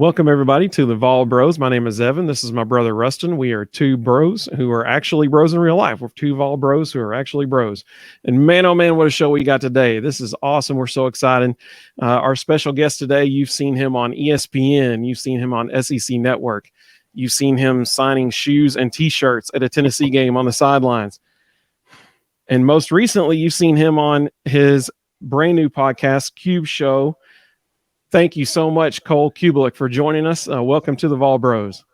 Welcome, everybody, to the Vol Bros. My name is Evan. This is my brother, Rustin. We are two bros who are actually bros in real life. We're two Vol Bros who are actually bros. And man, oh man, what a show we got today. This is awesome. We're so excited. Our special guest today, you've seen him on ESPN. You've seen him on SEC Network. You've seen him signing shoes and T-shirts at a Tennessee game on the sidelines. And most recently, you've seen him on his brand new podcast, Cube Show. Thank you so much, Cole Cubelic, for joining us. Welcome to the Vol Bros.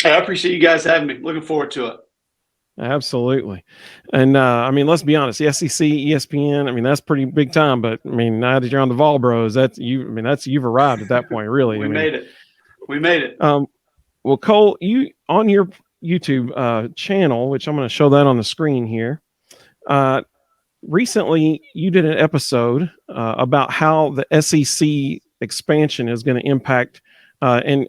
Hey, I appreciate you guys having me. Looking forward to it. Absolutely. And I mean, let's be honest, the SEC, ESPN, I mean, that's pretty big time, but I mean, now that you're on the Vol Bros, you've arrived at that point, really. We made it. Well, Cole, you on your YouTube channel, which I'm going to show that on the screen here. Recently, you did an episode about how the SEC expansion is going to impact and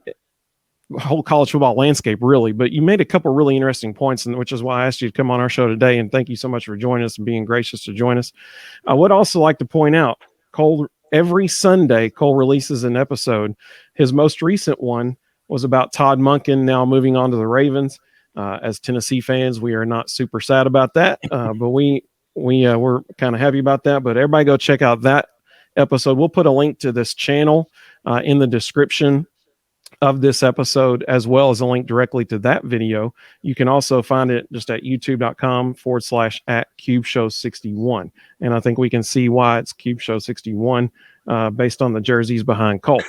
whole college football landscape, really. But you made a couple really interesting points, and which is why I asked you to come on our show today. And thank you so much for joining us and being gracious to join us. I would also like to point out, Cole, every Sunday, Cole releases an episode. His most recent one was about Todd Monken now moving on to the Ravens. As Tennessee fans, we are not super sad about that, but we're kind of happy about that. But everybody go check out that episode. We'll put a link to this channel in the description of this episode, as well as a link directly to that video. You can also find it just at youtube.com/@CubeShow61. And I think we can see why it's Cube Show 61 based on the jerseys behind Cole.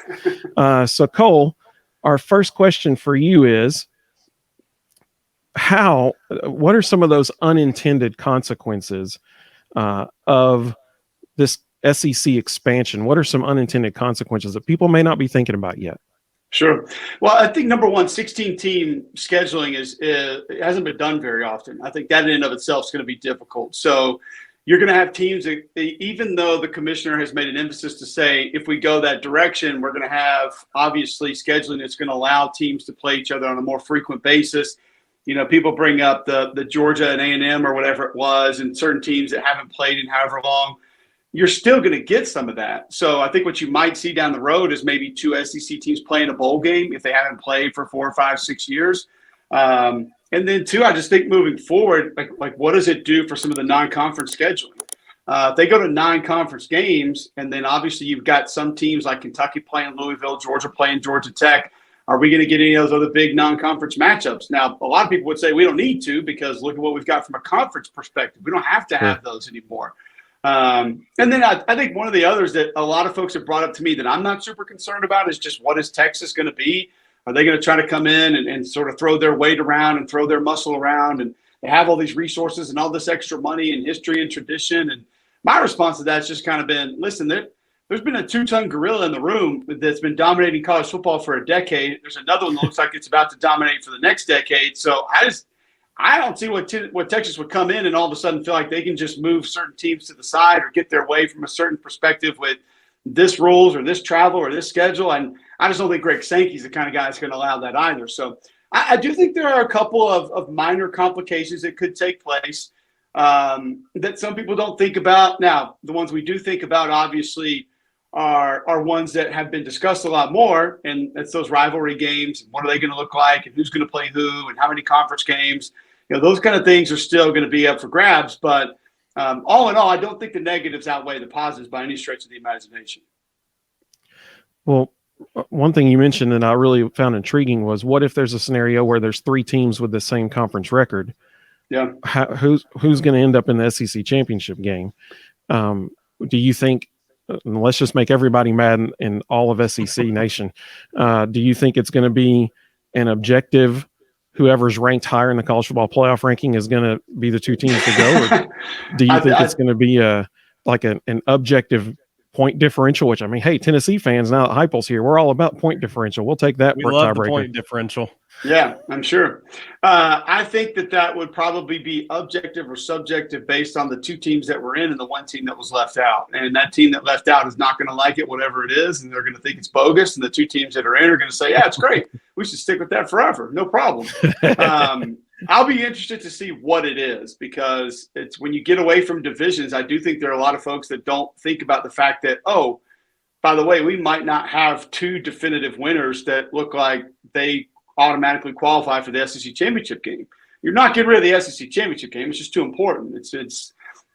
So Cole, our first question for you is, what are some of those unintended consequences of this SEC expansion? What are some unintended consequences that people may not be thinking about yet? Sure. Well, I think number one, 16-team scheduling it hasn't been done very often. I think that in and of itself is going to be difficult. So you're going to have teams that, even though the commissioner has made an emphasis to say, if we go that direction, we're going to have obviously scheduling that's going to allow teams to play each other on a more frequent basis. You know, people bring up the Georgia and A&M or whatever it was, and certain teams that haven't played in however long. You're still going to get some of that. So I think what you might see down the road is maybe two SEC teams playing a bowl game if they haven't played for 4 or 5, 6 years. And then two, I just think moving forward, like what does it do for some of the non-conference scheduling? If they go to 9 conference games, and then obviously you've got some teams like Kentucky playing Louisville, Georgia playing Georgia Tech. Are we going to get any of those other big non-conference matchups? Now, a lot of people would say we don't need to, because look at what we've got from a conference perspective. We don't have to have those anymore. And then I think one of the others that a lot of folks have brought up to me that I'm not super concerned about is just, what is Texas going to be? Are they going to try to come in and sort of throw their weight around and throw their muscle around? And they have all these resources and all this extra money and history and tradition. And my response to that has just kind of been, listen, there's been a 2-ton gorilla in the room that's been dominating college football for a decade. There's another one that looks like it's about to dominate for the next decade. So I don't see what Texas would come in and all of a sudden feel like they can just move certain teams to the side or get their way from a certain perspective with this rules or this travel or this schedule. And I just don't think Greg Sankey's the kind of guy that's going to allow that either. So I do think there are a couple of minor complications that could take place that some people don't think about. Now, the ones we do think about, obviously, are ones that have been discussed a lot more, and it's those rivalry games. What are they going to look like, and who's going to play who, and how many conference games? You know, those kind of things are still going to be up for grabs. But all in all, I don't think the negatives outweigh the positives by any stretch of the imagination. Well, one thing you mentioned that I really found intriguing was, what if there's a scenario where there's 3 teams with the same conference record? Yeah. Who's going to end up in the SEC championship game? Do you think, let's just make everybody mad in all of SEC nation, do you think it's going to be an objective, whoever's ranked higher in the college football playoff ranking is going to be the 2 teams to go? Or do you think it's going to be an objective point differential, which, I mean, hey, Tennessee fans, now that Heupel's here, we're all about point differential. We'll take that. We love the point differential. Yeah, I'm sure. I think that would probably be objective or subjective based on the 2 teams that were in and the 1 team that was left out. And that team that left out is not going to like it, whatever it is, and they're going to think it's bogus. And the 2 teams that are in are going to say, yeah, it's great. We should stick with that forever. No problem. I'll be interested to see what it is, because it's when you get away from divisions, I do think there are a lot of folks that don't think about the fact that, by the way, we might not have two definitive winners that look like they automatically qualify for the SEC championship game. You're not getting rid of the SEC championship game. It's just too important.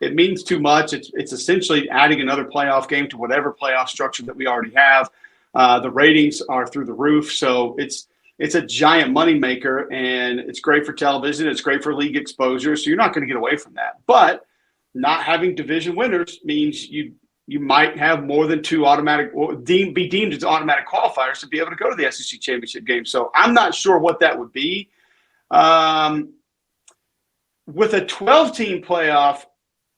It means too much. It's essentially adding another playoff game to whatever playoff structure that we already have. The ratings are through the roof, so it's a giant moneymaker, and it's great for television. It's great for league exposure, so you're not going to get away from that. But not having division winners means you might have more than two automatic or be deemed as automatic qualifiers to be able to go to the SEC championship game. So I'm not sure what that would be. With a 12-team playoff,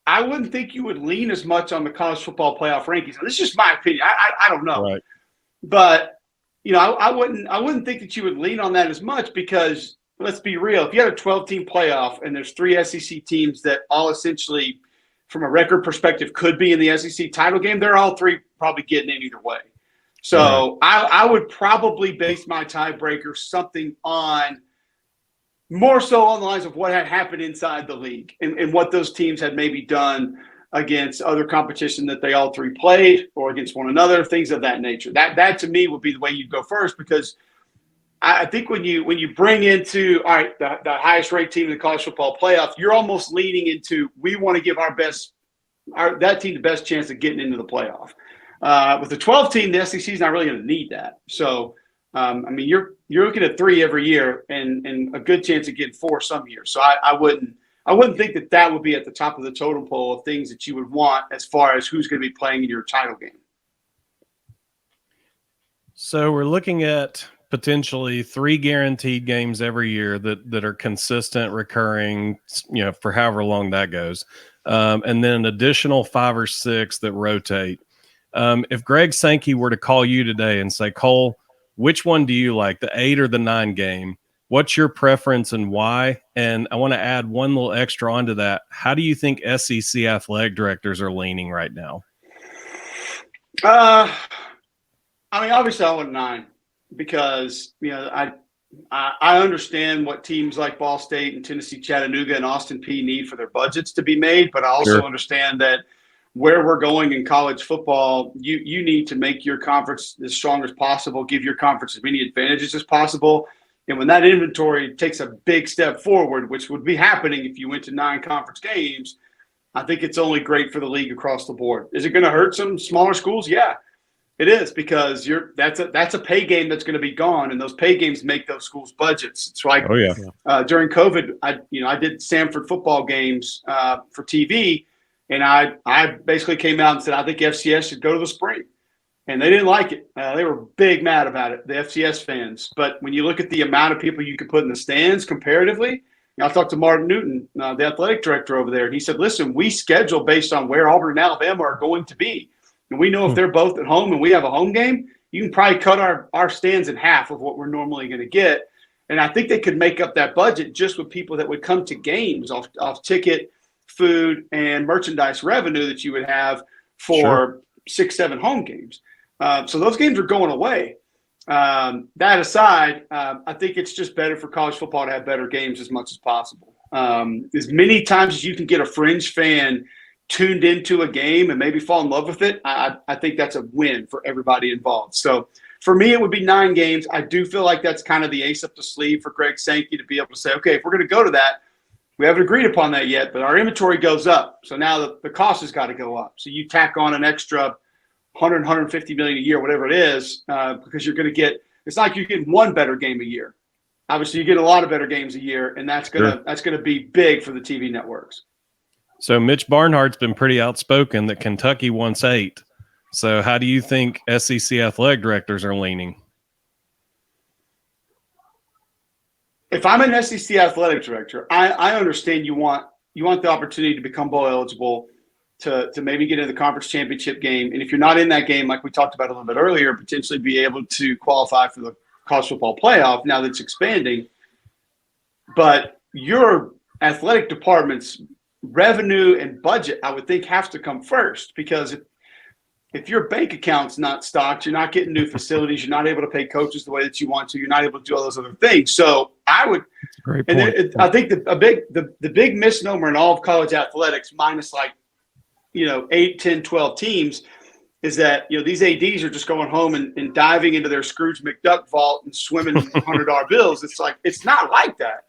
I wouldn't think you would lean as much on the college football playoff rankings. Now, this is just my opinion. I don't know. Right. But, I wouldn't think that you would lean on that as much because, let's be real, if you had a 12-team playoff and there's three SEC teams that all essentially, from a record perspective, could be in the SEC title game, they're all three probably getting in either way. So I would probably base my tiebreaker something on more so on the lines of what had happened inside the league and what those teams had maybe done against other competition that they all three played or against one another, things of that nature. That to me would be the way you'd go first, because I think when you bring into the highest ranked team in the college football playoff, you're almost leaning into we want to give that team the best chance of getting into the playoff. With the 12 team, the SEC is not really going to need that. So you're looking at 3 every year and a good chance of getting 4 some years. So I wouldn't think that would be at the top of the totem pole of things that you would want as far as who's going to be playing in your title game. So we're looking at potentially 3 guaranteed games every year that are consistent, recurring, for however long that goes. And then an additional 5 or 6 that rotate. If Greg Sankey were to call you today and say, Cole, which one do you like, the 8 or the 9 game? What's your preference and why? And I want to add one little extra onto that. How do you think SEC athletic directors are leaning right now? Obviously I want 9 because, I understand what teams like Ball State and Tennessee Chattanooga and Austin Peay need for their budgets to be made, but I also understand that where we're going in college football, you need to make your conference as strong as possible, give your conference as many advantages as possible. And when that inventory takes a big step forward, which would be happening if you went to 9 conference games, I think it's only great for the league across the board. Is it going to hurt some smaller schools? Yeah, it is, because that's a pay game that's going to be gone, and those pay games make those schools' budgets. It's like during COVID, I did Samford football games for TV. And I basically came out and said, I think FCS should go to the spring. And they didn't like it. They were big mad about it, the FCS fans. But when you look at the amount of people you could put in the stands comparatively, I talked to Martin Newton, the athletic director over there, and he said, listen, we schedule based on where Auburn and Alabama are going to be. And we know if they're both at home and we have a home game, you can probably cut our stands in half of what we're normally going to get. And I think they could make up that budget just with people that would come to games off ticket, food, and merchandise revenue that you would have for 6-7 home games. So those games are going away. That aside, I think it's just better for college football to have better games as much as possible. As many times as you can get a fringe fan tuned into a game and maybe fall in love with it, I think that's a win for everybody involved. So for me, it would be 9 games. I do feel like that's kind of the ace up the sleeve for Greg Sankey to be able to say, okay, if we're going to go to that, we haven't agreed upon that yet, but our inventory goes up. So now the cost has got to go up. So you tack on an extra 150 million a year, whatever it is, because you're going to get, it's not like you're getting one better game a year. Obviously, you get a lot of better games a year, and that's gonna be big for the TV networks. So Mitch Barnhart's been pretty outspoken that Kentucky wants 8. So how do you think SEC athletic directors are leaning? If I'm an SEC athletic director, I understand you want the opportunity to become bowl eligible, to maybe get into the conference championship game. And if you're not in that game, like we talked about a little bit earlier, potentially be able to qualify for the college football playoff now that it's expanding. But your athletic department's revenue and budget, I would think, has to come first, because if your bank account's not stocked, you're not getting new facilities, you're not able to pay coaches the way that you want to, you're not able to do all those other things. So I would, Great point. I think the big misnomer in all of college athletics, minus 8, 10, 12 teams, is that, these ADs are just going home and diving into their Scrooge McDuck vault and swimming $100 bills. It's like, it's not like that.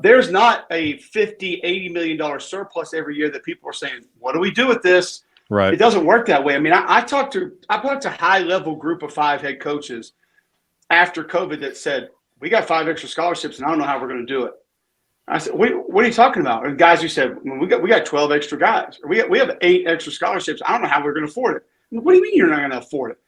There's not a $50-80 million surplus every year that people are saying, what do we do with this? Right. It doesn't work that way. I mean, I talked to high level group of 5 head coaches after COVID that said, we got 5 extra scholarships and I don't know how we're going to do it. I said, what are you talking about? And guys who said, we got 12 extra guys, or we have 8 extra scholarships. I don't know how we're going to afford it. What do you mean you're not going to afford it?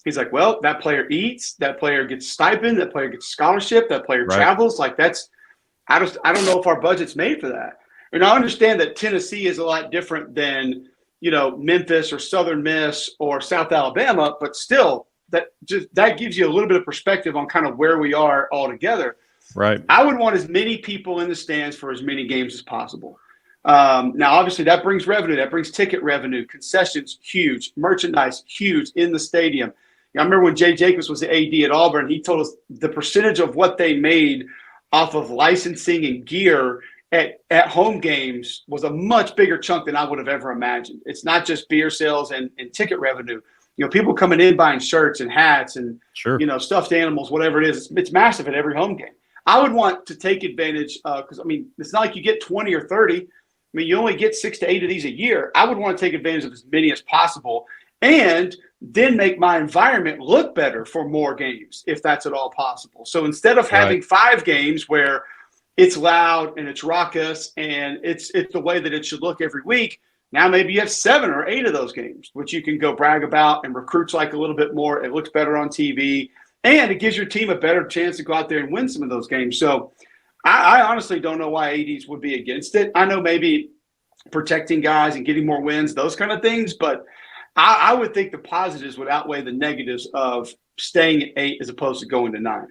He's like, well, that player eats, that player gets stipend, that player gets scholarship, that player travels. Like I don't know if our budget's made for that. And I understand that Tennessee is a lot different than, Memphis or Southern Miss or South Alabama, but still that gives you a little bit of perspective on kind of where we are all together. Right. I would want as many people in the stands for as many games as possible. Now, obviously, that brings revenue. That brings ticket revenue. Concessions, huge. Merchandise, huge in the stadium. I remember when Jay Jacobs was the AD at Auburn, he told us the percentage of what they made off of licensing and gear at home games was a much bigger chunk than I would have ever imagined. It's not just beer sales and ticket revenue. People coming in buying shirts and hats and, stuffed animals, whatever it is. It's massive at every home game. I would want to take advantage because, it's not like you get 20 or 30. You only get 6 to 8 of these a year. I would want to take advantage of as many as possible and then make my environment look better for more games, if that's at all possible. So instead of having 5 games where it's loud and it's raucous and it's the way that it should look every week, now maybe you have 7 or 8 of those games, which you can go brag about and recruits like a little bit more. It looks better on TV. And it gives your team a better chance to go out there and win some of those games. So I honestly don't know why ADs would be against it. I know maybe protecting guys and getting more wins, those kind of things. But I would think the positives would outweigh the negatives of staying at 8 as opposed to going to 9.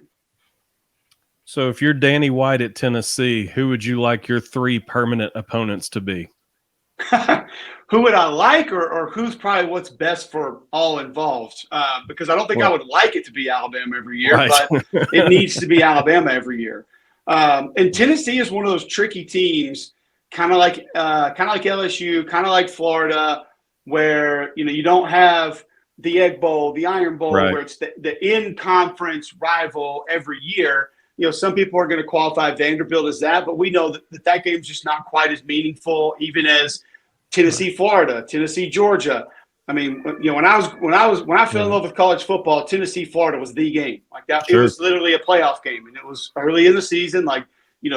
So if you're Danny White at Tennessee, who would you like your 3 permanent opponents to be? Who would I like, or who's probably what's best for all involved? Because I don't think I would like it to be Alabama every year, but it needs to be Alabama every year. And Tennessee is one of those tricky teams, kind of like LSU, kind of like Florida, where you don't have the Egg Bowl, the Iron Bowl, where it's the in-conference rival every year. Some people are going to qualify Vanderbilt as that, but we know that game's just not quite as meaningful, even as Tennessee, Florida, Tennessee, Georgia. When I fell in love with college football, Tennessee, Florida was the game. Like that, It was literally a playoff game, and it was early in the season,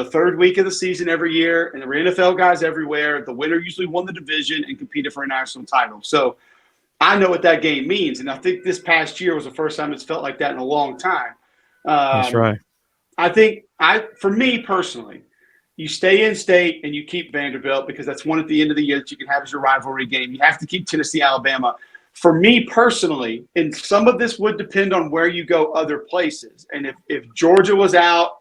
third week of the season every year, and there were NFL guys everywhere. The winner usually won the division and competed for a national title. So I know what that game means, and I think this past year was the first time it's felt like that in a long time. That's right. I think for me personally, you stay in state and you keep Vanderbilt because that's one at the end of the year that you can have as your rivalry game. You have to keep Tennessee, Alabama. For me personally, and some of this would depend on where you go other places. And if Georgia was out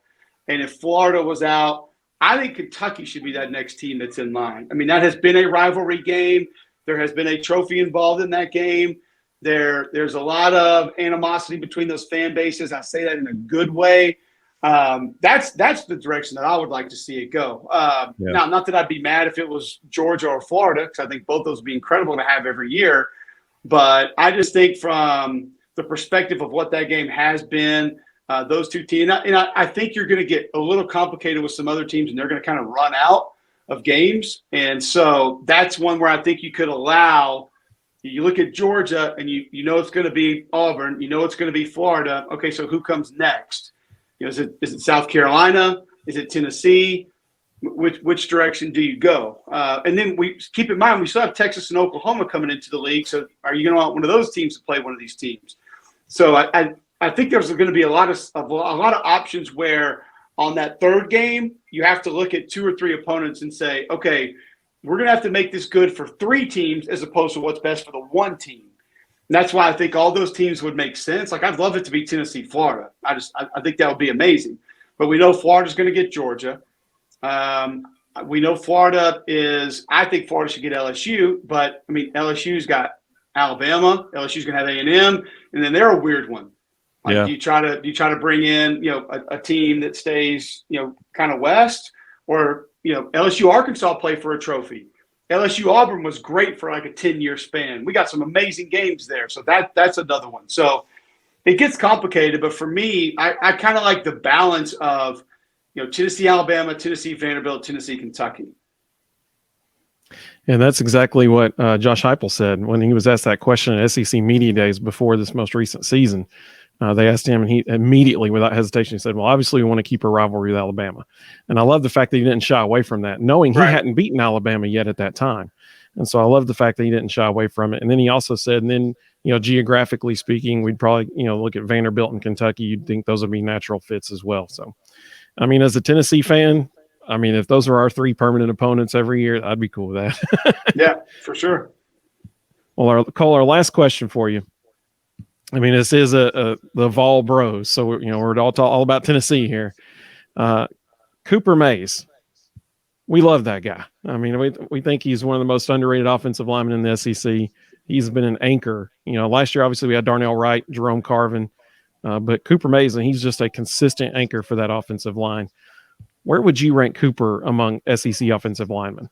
and if Florida was out, I think Kentucky should be that next team that's in line. That has been a rivalry game. There has been a trophy involved in that game. There's a lot of animosity between those fan bases. I say that in a good way. That's the direction that I would like to see it go. Now, not that I'd be mad if it was Georgia or Florida, because I think both those would be incredible to have every year. But I just think from the perspective of what that game has been, those two teams, and I think you're going to get a little complicated with some other teams, and they're going to kind of run out of games. And so that's one where I think you could allow. You look at Georgia, and you know it's going to be Auburn. You know it's going to be Florida. Okay, so who comes next? Is it South Carolina? Is it Tennessee? Which direction do you go? And then we keep in mind we still have Texas and Oklahoma coming into the league. So are you going to want one of those teams to play one of these teams? So I think there's going to be a lot of options where on that third game you have to look at 2 or 3 opponents and say, okay, we're going to have to make this good for 3 teams as opposed to what's best for the 1 team. And that's why I think all those teams would make sense. Like I'd love it to be Tennessee, Florida. I think that would be amazing. But we know Florida's going to get Georgia. We know I think Florida should get LSU, but LSU's got Alabama. LSU's going to have A&M, and then they're a weird one. Do you try to bring in a team that stays kind of west, or LSU Arkansas play for a trophy? LSU Auburn was great for like a 10-year span. We got some amazing games there. So that's another one. So it gets complicated. But for me, I kind of like the balance of, Tennessee, Alabama, Tennessee, Vanderbilt, Tennessee, Kentucky. And that's exactly what Josh Heupel said when he was asked that question at SEC Media Days before this most recent season. They asked him, and he immediately, without hesitation, he said, well, obviously we want to keep a rivalry with Alabama. And I love the fact that he didn't shy away from that, knowing he hadn't beaten Alabama yet at that time. And so I love the fact that he didn't shy away from it. And then he also said, and then, geographically speaking, we'd probably, look at Vanderbilt and Kentucky. You'd think those would be natural fits as well. So, I mean, as a Tennessee fan, if those are our 3 permanent opponents every year, I'd be cool with that. Yeah, for sure. Well, our last question for you. This is the Vol Bros, so we're all about Tennessee here. Cooper Mays, we love that guy. We think he's one of the most underrated offensive linemen in the SEC. He's been an anchor. Last year obviously we had Darnell Wright, Jerome Carvin, but Cooper Mays, and he's just a consistent anchor for that offensive line. Where would you rank Cooper among SEC offensive linemen?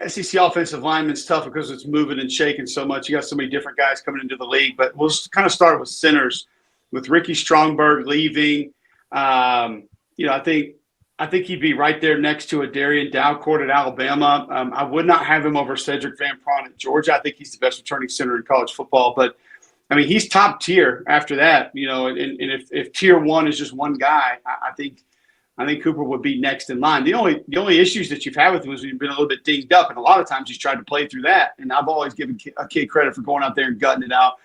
SEC offensive lineman's tough because it's moving and shaking so much. You got so many different guys coming into the league, but we'll kind of start with centers. With Ricky Strongberg leaving, I think he'd be right there next to a Darian Dalcourt at Alabama. I would not have him over Cedric Van Pran at Georgia. I think he's the best returning center in college football, but he's top tier after that, and if tier 1 is just one guy, I think Cooper would be next in line. The only issues that you've had with him is he's been a little bit dinged up, and a lot of times he's tried to play through that. And I've always given a kid credit for going out there and gutting it out,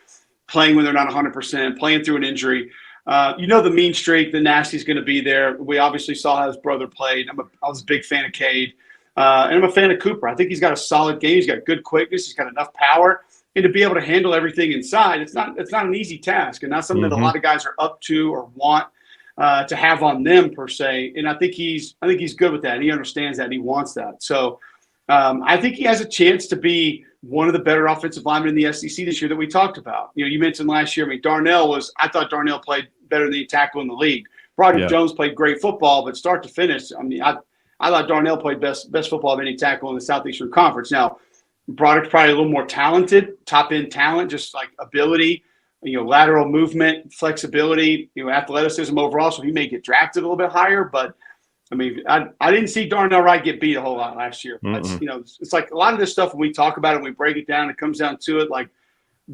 playing when they're not 100%, playing through an injury. The mean streak, the nasty's going to be there. We obviously saw how his brother played. I was a big fan of Cade, and I'm a fan of Cooper. I think he's got a solid game. He's got good quickness. He's got enough power. And to be able to handle everything inside, it's not an easy task, and not something that a lot of guys are up to or want to have on them per se. And I think he's good with that. He understands that. And he wants that. So I think he has a chance to be one of the better offensive linemen in the SEC this year that we talked about. You mentioned last year. I thought Darnell played better than any tackle in the league. Broderick Jones played great football, but start to finish, I thought Darnell played best football of any tackle in the Southeastern Conference. Now, Broderick's probably a little more talented, top-end talent, just like ability, lateral movement, flexibility, athleticism overall. So he may get drafted a little bit higher, but I didn't see Darnell Wright get beat a whole lot last year. That's, it's like a lot of this stuff when we talk about it, when we break it down, it comes down to it. Like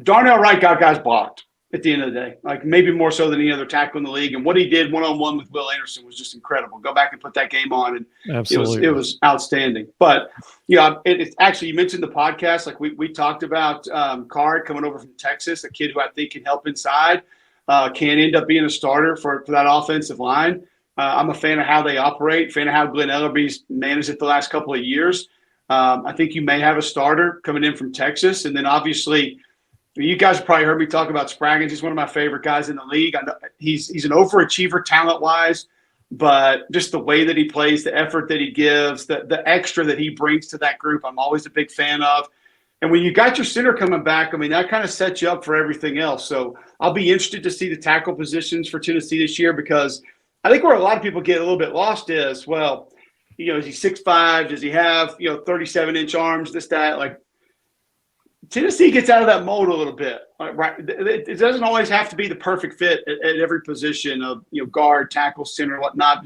Darnell Wright got guys blocked at the end of the day, like maybe more so than any other tackle in the league. And what he did one-on-one with Will Anderson was just incredible. Go back and put that game on, and it was outstanding. But it's actually, you mentioned the podcast, like we talked about Card coming over from Texas, a kid who I think can help inside, can end up being a starter for that offensive line. I'm a fan of how they operate, fan of how Glenn Ellerby's managed it the last couple of years. I think you may have a starter coming in from Texas, and then obviously – you guys have probably heard me talk about Spraggins. He's one of my favorite guys in the league. I know he's an overachiever talent-wise, but just the way that he plays, the effort that he gives, the extra that he brings to that group, I'm always a big fan of. And when you got your center coming back, that kind of sets you up for everything else. So I'll be interested to see the tackle positions for Tennessee this year, because I think where a lot of people get a little bit lost is, well, is he 6'5"? Does he have 37-inch arms? This, that, like. Tennessee gets out of that mold a little bit, right? It doesn't always have to be the perfect fit at every position of guard, tackle, center, whatnot.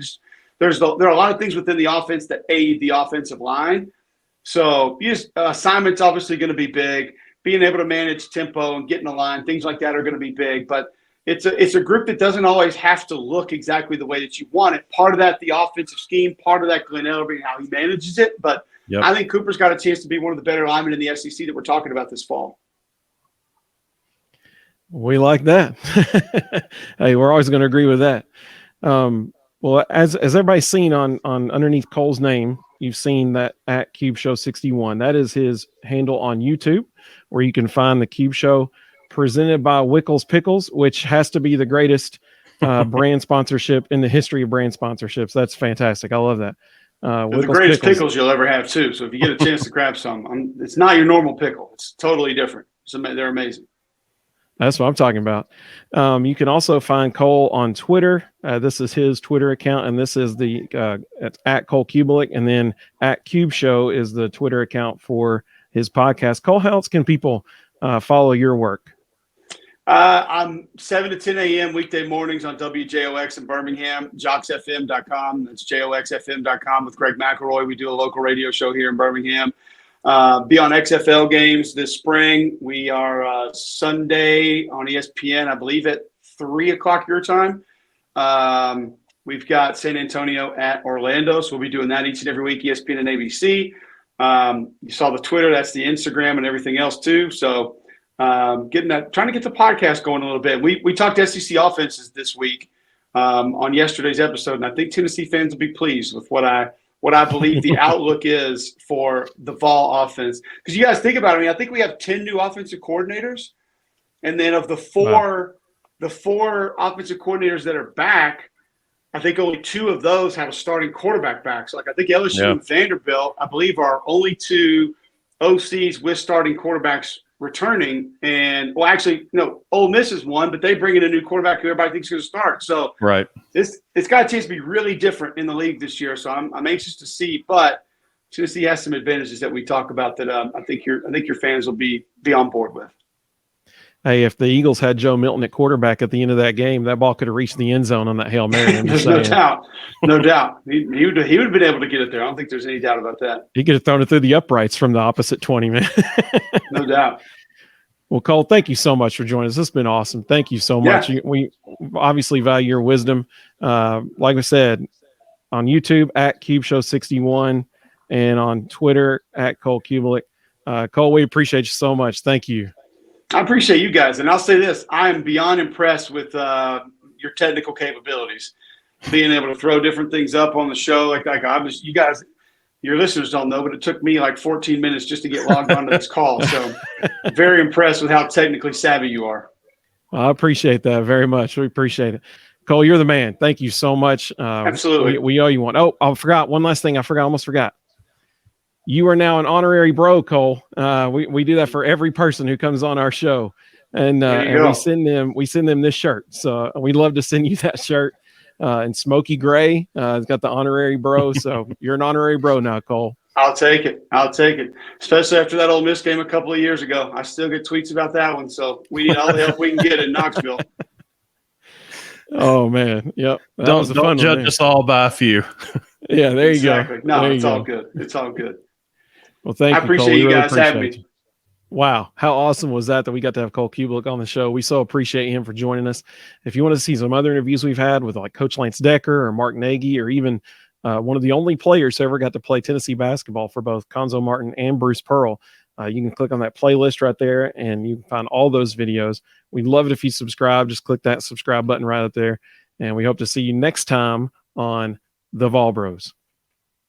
There are a lot of things within the offense that aid the offensive line. So assignments obviously going to be big. Being able to manage tempo and get in the line, things like that are going to be big. But it's a group that doesn't always have to look exactly the way that you want it. Part of that, the offensive scheme. Part of that, Glenn Ellerby and how he manages it. But I think Cooper's got a chance to be one of the better linemen in the SEC that we're talking about this fall. We like that. Hey, we're always going to agree with that. Well, as everybody's seen on underneath Cole's name, you've seen that at Cube Show 61. That is his handle on YouTube, where you can find the Cube Show presented by Wickles Pickles, which has to be the greatest brand sponsorship in the history of brand sponsorships. That's fantastic. I love that. They're the greatest pickles you'll ever have, too. So if you get a chance to grab some, it's not your normal pickle. It's totally different. So they're amazing. That's what I'm talking about. You can also find Cole on Twitter. This is his Twitter account, and this is the it's at Cole Cubelic, and then at Cube Show is the Twitter account for his podcast. Cole, how else can people follow your work? I'm 7 to 10 a.m. weekday mornings on WJOX in Birmingham, joxfm.com. That's joxfm.com with Greg McElroy. We do a local radio show here in Birmingham. Be on XFL games this spring. We are Sunday on ESPN, I believe at 3 o'clock your time. We've got San Antonio at Orlando, so we'll be doing that each and every week, ESPN and ABC. You saw the Twitter, that's the Instagram and everything else too. So trying to get the podcast going a little bit. We talked SEC offenses this week on yesterday's episode, and I think Tennessee fans will be pleased with what I believe the outlook is for the Vol offense. Because you guys think about it, I mean, I think we have 10 new offensive coordinators. And then of the four offensive coordinators that are back, I think only 2 of those have a starting quarterback back. So, like, I think LSU and Vanderbilt, I believe, are only 2 OCs with starting quarterbacks returning. And, well, actually, no, Ole Miss is one, but they bring in a new quarterback who everybody thinks is going to start. So, right, it's got a chance to be really different in the league this year. So I'm anxious to see, but Tennessee has some advantages that we talk about that I think your fans will be on board with. Hey, if the Eagles had Joe Milton at quarterback at the end of that game, that ball could have reached the end zone on that Hail Mary. There's no doubt. No doubt. He would have been able to get it there. I don't think there's any doubt about that. He could have thrown it through the uprights from the opposite 20, man. No doubt. Well, Cole, thank you so much for joining us. This has been awesome. Thank you so much. Yeah. We obviously value your wisdom. Like I said, on YouTube at CubeShow61 and on Twitter at Cole Cubelic. Cole, we appreciate you so much. Thank you. I appreciate you guys. And I'll say this, I am beyond impressed with your technical capabilities. Being able to throw different things up on the show. Like you guys, your listeners don't know, but it took me like 14 minutes just to get logged onto this call. So very impressed with how technically savvy you are. Well, I appreciate that very much. We appreciate it. Cole, you're the man. Thank you so much. Absolutely. We owe you one. Oh, I forgot one last thing. I almost forgot. You are now an honorary bro, Cole. We do that for every person who comes on our show, and we send them this shirt. So we'd love to send you that shirt in smoky gray. It's got the honorary bro. So you're an honorary bro now, Cole. I'll take it. Especially after that Ole Miss game a couple of years ago. I still get tweets about that one. So we need all the help we can get in Knoxville. Oh man, yep. Don't judge us all by a few. Yeah, there you exactly. go. No, there it's all good. It's all good. Well, thank you. I appreciate Cole. you really guys having me. Wow, how awesome was that we got to have Cole Cubelic on the show? We so appreciate him for joining us. If you want to see some other interviews we've had with like Coach Lance Decker or Mark Nagy, or even one of the only players who ever got to play Tennessee basketball for both Conzo Martin and Bruce Pearl, you can click on that playlist right there and you can find all those videos. We'd love it if you subscribe. Just click that subscribe button right up there. And we hope to see you next time on the Vol Bros.